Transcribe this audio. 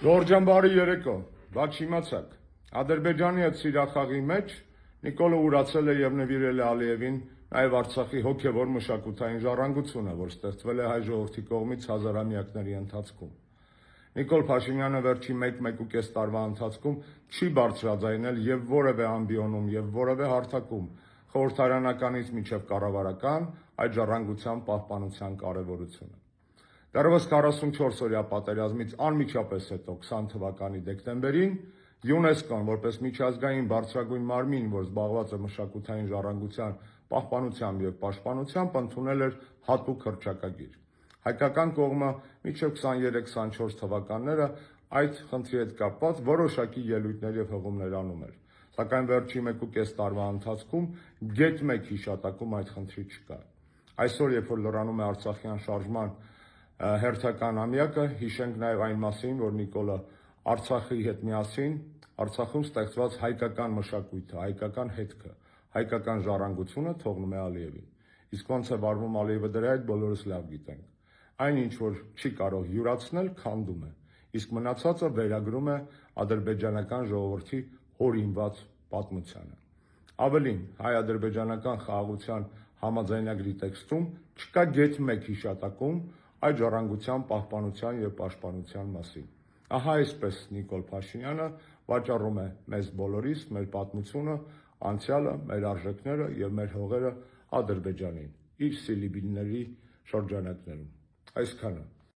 Ժորժամբարի երեկո, բայց իմացաք, Ադրբեջանի այդ սիրախաղի մեջ Նիկոլը ուրացել է եւ նվիրել է Ալիևին նաեւ Արցախի հոգեվոր մշակութային ժառանգությունը, որ ստեղծվել է հայ ժողովրդի կողմից հազարամյակների ընթացքում։ Նիկոլ Փաշինյանը վերջի 1-1.5 տարվա ընթացքում չի բարձրաձայնել եւ որևէ ամբիոնում եւ որևէ հարթակում խորհրդարանականից մինչեւ կառավարական այդ ժառանգության պահպանության կարեւորությունը։ Դեռևս 44-օրյա պատերազմից անմիջապես հետո 20 թվականի դեկտեմբերին ՅՈՒՆԵՍԿՕ-ն որպես միջազգային բարձրագույն մարմին, որ զբաղված է մշակութային ժառանգության պահպանությամբ եւ պաշտպանությամբ, ընդունել էր հատուկ հռչակագիր։ Հայկական կողմը մինչև 23-24 թվականները այդ խնդրի հետ կապված որոշակի ելույթներ եւ հղումներ անում էր, սակայն վերջի 1.5 տարվա ընթացքում գեթ 1 հիշատակում այդ խնդրի չկա։ Այսօր, երբ որ լրանում է Արցախյան շարժման հերթական ամյակը, հիշենք նաեւ այն մասին, որ Նիկոլը Արցախի հետ միասին Արցախում ստեղծված հայկական մշակույթը, հայկական հետքը, հայկական ժառանգությունը թողնում է Ալիևին։ Իսկ ոնց է վարվում Ալիևը դրա հետ բոլորս լավ գիտենք։ Այն ինչ որ չի կարող յուրացնել, քանդում է, իսկ մնացածը վերագրում է ադրբեջանական ժողովրդի հորինված պատմությանը։ Ավելին, հայ-ադրբեջանական խաղաղության համաձայնագրի տեքստում չկա գեթ 1 հիշատակում այդ ժառանգության պահպանության եւ պաշտպանության մասին։ Ահա այսպես Նիկոլ Փաշինյանը վաճառում է մեզ բոլորիս, մեր պատմությունը, անցյալը, մեր արժեքները եւ մեր հողերը Ադրբեջանին իր սիլիբիների շրջանակներում։ Այսքանը։